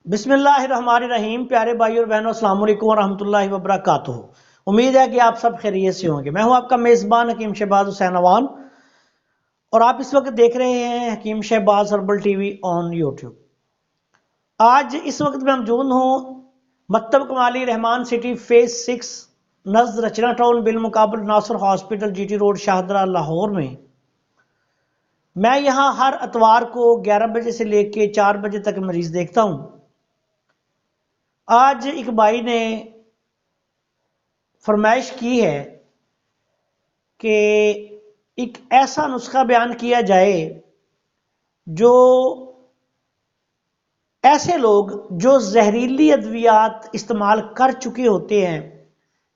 बिस्मिल्लाहिर्रहमानिर्रहीम। प्यारे भाई और बहनों, अस्सलाम वालेकुम रहमतुल्लाहि व बरकातुहू। उम्मीद है कि आप सब खैरियत से होंगे। मैं हूं आपका मेज़बान हकीम शहबाज हुसैन अवान और आप इस वक्त देख रहे हैं Hakim Shahbaz herbal TV on YouTube. आज इस वक्त मैं मौजूद हूं मकतब कमाली रहमान सिटी फेज 6 नज़द रचना टाउन बिलमुकाबल Nasir hospital GT road Shahdara Lahore में। मैं यहाँ हर इतवार को 11 बजे से लेके 4 बजे तक मरीज देखता हूँ। आज एक भाई ने फरमाइश की है कि एक ऐसा नुस्खा बयान किया जाए जो ऐसे लोग जो जहरीली अद्वियात इस्तेमाल कर चुके होते हैं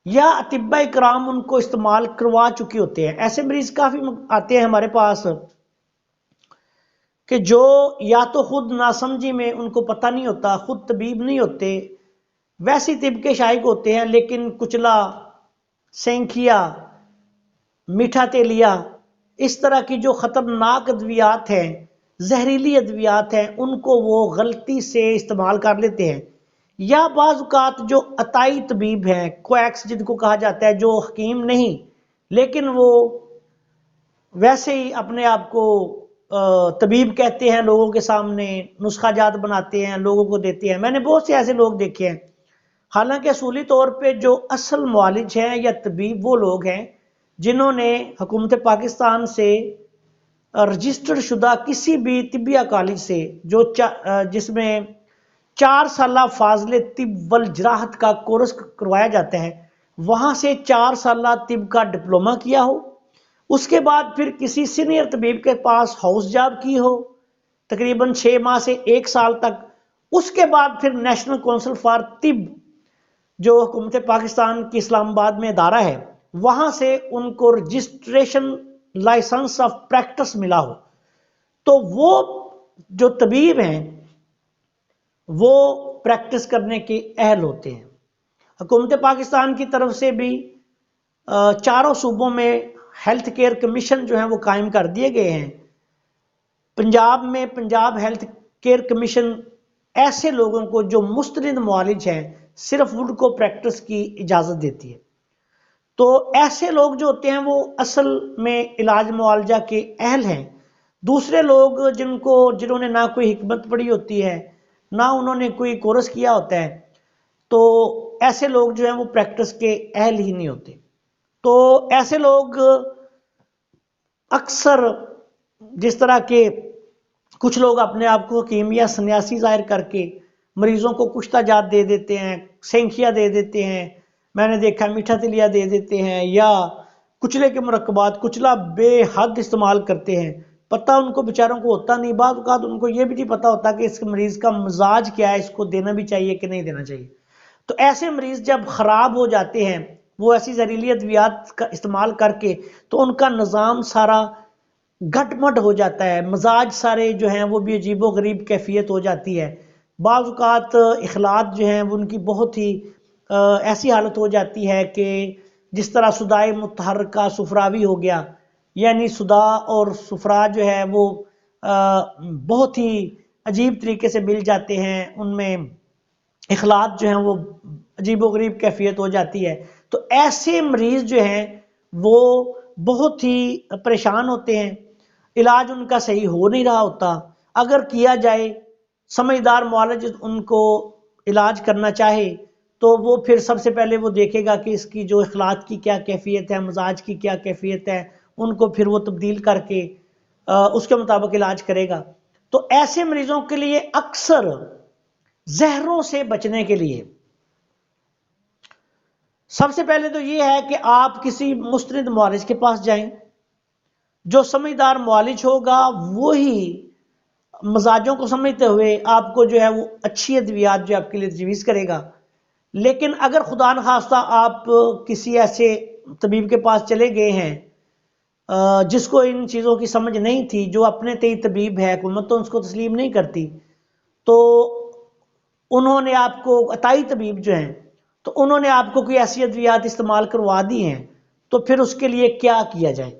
या अतिब्बा इकराम उनको इस्तेमाल करवा चुके होते हैं। ऐसे मरीज काफ़ी आते हैं हमारे पास कि जो या तो खुद नासमझी में उनको पता नहीं होता, खुद तबीब नहीं होते, वैसी तिब के शाइक होते हैं, लेकिन कुचला, सेंखिया, मीठा तेलिया, इस तरह की जो ख़तरनाक अद्वियात हैं, जहरीली अद्वियात हैं, उनको वो गलती से इस्तेमाल कर लेते हैं। या बाज़ औक़ात जो अताई तबीब हैं, क्वैक्स जिनको कहा जाता है, जो हकीम नहीं लेकिन वो वैसे ही अपने आप को तबीब कहते हैं, लोगों के सामने नुस्खा जात बनाते हैं, लोगों को देते हैं। मैंने बहुत से ऐसे लोग देखे हैं। हालांकि असूली तौर पे जो असल मुआलिज हैं या तबीब वो लोग हैं जिन्होंने हुकूमत पाकिस्तान से रजिस्टर्ड शुदा किसी भी तिबिया कॉलेज से जो जिसमें 4 साल फाजले तिब वल जराहत का कोर्स करवाया जाता है, वहाँ से 4 साल तिब का डिप्लोमा किया हो, उसके बाद फिर किसी सीनियर तबीब के पास हाउस जॉब की हो तकरीबन 6 माह से 1 साल तक, उसके बाद फिर नेशनल काउंसिल फॉर तिब जो हुकूमत पाकिस्तान की इस्लामाबाद में अदारा है, वहाँ से उनको रजिस्ट्रेशन लाइसेंस ऑफ प्रैक्टिस मिला हो, तो वो जो तबीब हैं वो प्रैक्टिस करने के अहल होते हैं। हुकूमत पाकिस्तान की तरफ से भी चारों सूबों में हेल्थ केयर कमीशन जो है वो कायम कर दिए गए हैं। पंजाब में पंजाब हेल्थ केयर कमीशन ऐसे लोगों को जो मुस्तनिद मुआलिज हैं सिर्फ उनको प्रैक्टिस की इजाज़त देती है। तो ऐसे लोग जो होते हैं वो असल में इलाज मुआलजा के अहल हैं। दूसरे लोग जिन्होंने ना कोई हिकमत पढ़ी होती है, ना उन्होंने कोई कोर्स किया होता है, तो ऐसे लोग जो हैं वो प्रैक्टिस के अहल ही नहीं होते। तो ऐसे लोग अक्सर जिस तरह के कुछ लोग अपने आप को हकीम या सन्यासी जाहिर करके मरीजों को कुश्ता जात दे देते हैं, सेंखिया दे देते हैं, मैंने देखा मीठा तिलिया दे देते हैं, या कुचले के मुरक्कबात कुचला बेहद इस्तेमाल करते हैं। पता उनको बेचारों को होता नहीं, बात औक़ात उनको ये भी नहीं पता होता कि इस मरीज़ का मिजाज क्या है, इसको देना भी चाहिए कि नहीं देना चाहिए। तो ऐसे मरीज़ जब ख़राब हो जाते हैं वो ऐसी जहरीली अद्वियात का इस्तेमाल करके, तो उनका निज़ाम सारा गटमट हो जाता है, मिजाज सारे जो हैं वो भी अजीबो गरीब कैफियत हो जाती है। बाज़ औक़ात इखलात जो हैं वो उनकी बहुत ही ऐसी हालत हो जाती है कि जिस तरह सुदाए मुतहर्रिका सुफरावी हो गया, यानी सुदा और सुफरा जो है वो बहुत ही अजीब तरीके से मिल जाते हैं, उनमें इखलात जो हैं वो अजीबो गरीब कैफियत हो जाती है। तो ऐसे मरीज़ जो हैं वो बहुत ही परेशान होते हैं, इलाज उनका सही हो नहीं रहा होता। अगर किया जाए, समझदार मुआलिज उनको इलाज करना चाहे, तो वो फिर सबसे पहले वो देखेगा कि इसकी जो इखलात की क्या कैफियत है, मिजाज की क्या कैफियत है, उनको फिर वो तब्दील करके उसके मुताबिक इलाज करेगा। तो ऐसे मरीजों के लिए अक्सर जहरों से बचने के लिए सबसे पहले तो ये है कि आप किसी मुस्तनिद मुआलिज के पास जाएं। जो समझदार मुआलिज होगा वही मजाजों को समझते हुए आपको जो है वो अच्छी अद्वियात जो आपके लिए तजवीज़ करेगा। लेकिन अगर खुदा न खास्ता आप किसी ऐसे तबीब के पास चले गए हैं जिसको इन चीज़ों की समझ नहीं थी, जो अपने तय तबीब है, हुकूमत तो उसको तस्लीम नहीं करती, तो उन्होंने आपको अताई तबीब जो हैं तो उन्होंने आपको कोई ऐसी अद्वियात इस्तेमाल करवा दी हैं, तो फिर उसके लिए क्या किया जाए।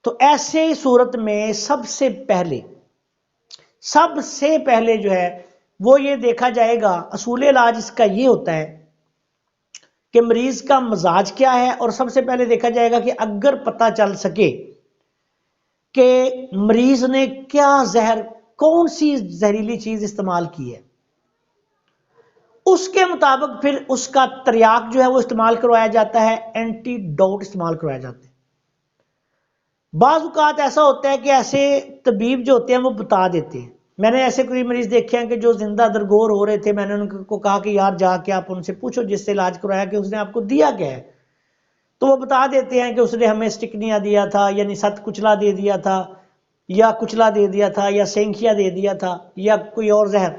तो ऐसे सूरत में सबसे पहले जो है وہ یہ دیکھا جائے گا، اصول علاج اس کا یہ ہوتا ہے کہ مریض کا مزاج کیا ہے، اور سب سے پہلے دیکھا جائے گا کہ اگر پتہ چل سکے کہ مریض نے کیا کون سی زہریلی چیز استعمال کی ہے، اس کے مطابق پھر اس کا تریاق جو ہے وہ استعمال کروایا جاتا ہے، اینٹی ڈوٹ استعمال کروایا جاتا ہے۔ بعض اوقات ایسا ہوتا ہے کہ ایسے طبیب جو ہوتے ہیں وہ بتا دیتے ہیں، میں نے ایسے کوئی مریض دیکھے ہیں کہ جو زندہ درگور ہو رہے تھے، میں نے ان کو کہا کہ یار جا کے آپ ان سے پوچھو جس سے علاج کرایا کہ اس نے آپ کو دیا کیا ہے، تو وہ بتا دیتے ہیں کہ اس نے ہمیں سٹکنیا دیا تھا، یعنی ست کچلا دے دیا تھا، یا کچلا دے دیا تھا، یا سینکھیا دے دیا تھا، یا کوئی اور زہر۔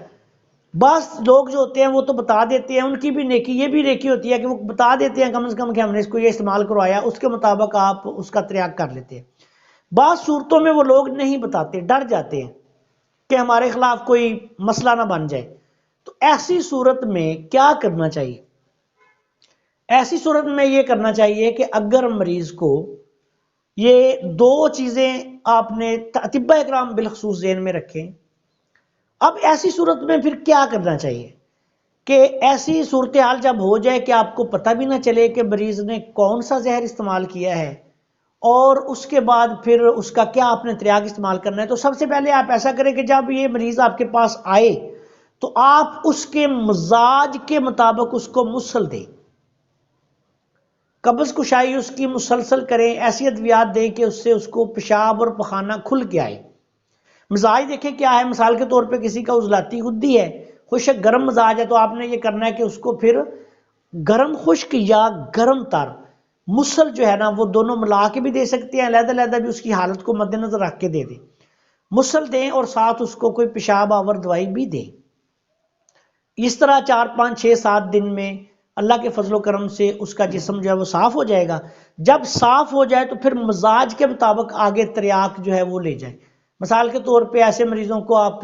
بعض لوگ جو ہوتے ہیں وہ تو بتا دیتے ہیں، ان کی بھی نیکی، یہ بھی نیکی ہوتی ہے کہ وہ بتا دیتے ہیں کم از کم کہ ہم نے اس کو یہ استعمال کروایا، اس کے مطابق آپ اس کا تریاق کر لیتے ہیں۔ بعض صورتوں میں وہ لوگ نہیں بتاتے، ڈر جاتے ہیں کہ ہمارے خلاف کوئی مسئلہ نہ بن جائے، تو ایسی صورت میں کیا کرنا چاہیے؟ ایسی صورت میں یہ کرنا چاہیے کہ اگر مریض کو یہ دو چیزیں آپ نے اطباء اکرام بالخصوص ذہن میں رکھیں، اب ایسی صورت میں پھر کیا کرنا چاہیے کہ ایسی صورتحال جب ہو جائے کہ آپ کو پتہ بھی نہ چلے کہ مریض نے کون سا زہر استعمال کیا ہے، اور اس کے بعد پھر اس کا کیا آپ نے تریاق استعمال کرنا ہے، تو سب سے پہلے آپ ایسا کریں کہ جب یہ مریض آپ کے پاس آئے تو آپ اس کے مزاج کے مطابق اس کو مسل دیں، قبض کشائی اس کی مسلسل کریں، ایسی ادویات دیں کہ اس سے اس کو پیشاب اور پخانہ کھل کے آئے۔ مزاج دیکھیں کیا ہے، مثال کے طور پہ کسی کا عضلاتی غدی ہے، خشک گرم مزاج ہے، تو آپ نے یہ کرنا ہے کہ اس کو پھر گرم خشک یا گرم تر مسل جو ہے نا وہ دونوں ملا کے بھی دے سکتے ہیں، علیحدہ علیحدہ بھی اس کی حالت کو مد نظر رکھ کے دے دیں، مسل دیں اور ساتھ اس کو کوئی پیشاب آور دوائی بھی دیں۔ اس طرح 4 5 6 7 دن میں اللہ کے فضل و کرم سے اس کا جسم جو ہے وہ صاف ہو جائے گا۔ جب صاف ہو جائے تو پھر مزاج کے مطابق آگے تریاق جو ہے وہ لے جائیں۔ مثال کے طور پہ ایسے مریضوں کو آپ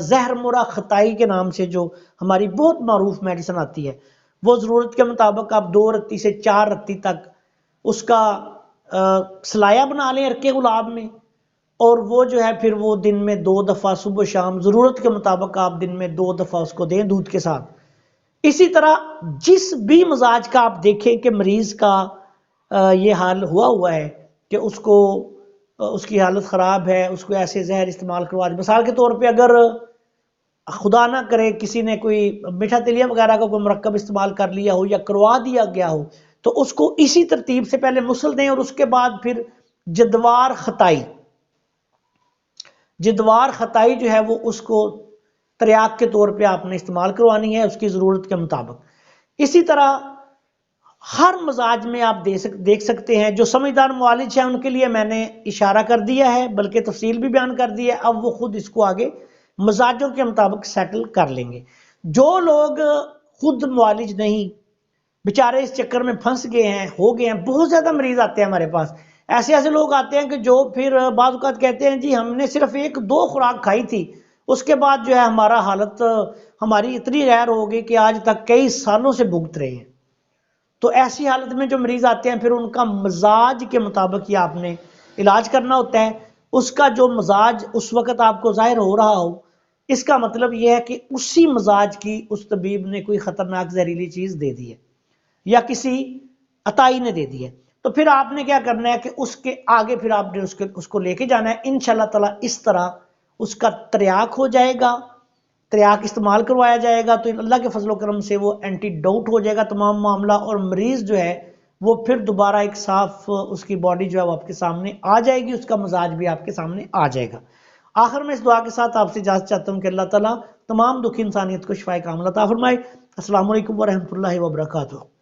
زہر مرا خطائی کے نام سے جو ہماری بہت معروف میڈیسن آتی ہے، وہ ضرورت کے مطابق آپ 2 رتی سے 4 رتی تک اس کا سلایہ بنا لیں عرق گلاب میں، اور وہ جو ہے پھر وہ دن میں 2 دفعہ صبح شام ضرورت کے مطابق آپ دن میں 2 دفعہ اس کو دیں دودھ کے ساتھ۔ اسی طرح جس بھی مزاج کا آپ دیکھیں کہ مریض کا یہ حال ہوا ہے کہ اس کو اس کی حالت خراب ہے، اس کو ایسے زہر استعمال کروا دیں، مثال کے طور پہ اگر خدا نہ کرے کسی نے کوئی میٹھا تیلیا وغیرہ کا کوئی مرکب استعمال کر لیا ہو یا کروا دیا گیا ہو، تو اس کو اسی ترتیب سے پہلے مسل دیں، اور اس کے بعد پھر جدوار خطائی جو ہے وہ اس کو تریاق کے طور پہ آپ نے استعمال کروانی ہے اس کی ضرورت کے مطابق۔ اسی طرح ہر مزاج میں آپ دیکھ سکتے ہیں، جو سمجھدار معالج ہیں ان کے لیے میں نے اشارہ کر دیا ہے، بلکہ تفصیل بھی بیان کر دی ہے، اب وہ خود اس کو آگے مزاجوں کے مطابق سیٹل کر لیں گے۔ جو لوگ خود معالج نہیں، بیچارے اس چکر میں پھنس گئے ہیں، ہو گئے ہیں، بہت زیادہ مریض آتے ہیں ہمارے پاس، ایسے لوگ آتے ہیں کہ جو پھر بعض اوقات کہتے ہیں جی ہم نے صرف 1 2 خوراک کھائی تھی، اس کے بعد جو ہے ہمارا حالت ہماری اتنی غیر ہو گئی کہ آج تک کئی سالوں سے بھگت رہے ہیں۔ تو ایسی حالت میں جو مریض آتے ہیں پھر ان کا مزاج کے مطابق ہی آپ نے علاج کرنا ہوتا ہے۔ اس کا جو مزاج اس وقت آپ کو ظاہر ہو رہا ہو، اس کا مطلب یہ ہے کہ اسی مزاج کی اس طبیب نے کوئی خطرناک زہریلی چیز دے دی ہے یا کسی عطائی نے دے دی ہے، تو پھر آپ نے کیا کرنا ہے کہ اس کے آگے پھر آپ نے اس کو لے کے جانا ہے۔ انشاءاللہ تعالی اس طرح اس کا تریاق ہو جائے گا، تریاق استعمال کروایا جائے گا، تو اللہ کے فضل و کرم سے وہ اینٹی ڈوٹ ہو جائے گا تمام معاملہ، اور مریض جو ہے وہ پھر دوبارہ ایک صاف اس کی باڈی جو ہے وہ آپ کے سامنے آ جائے گی، اس کا مزاج بھی آپ کے سامنے آ جائے گا۔ آخر میں اس دعا کے ساتھ آپ سے اجازت چاہتا ہوں کہ اللہ تعالیٰ تمام دکھی انسانیت کو شفائے کاملہ عطا فرمائے۔ السلام علیکم ورحمۃ اللہ وبرکاتہ۔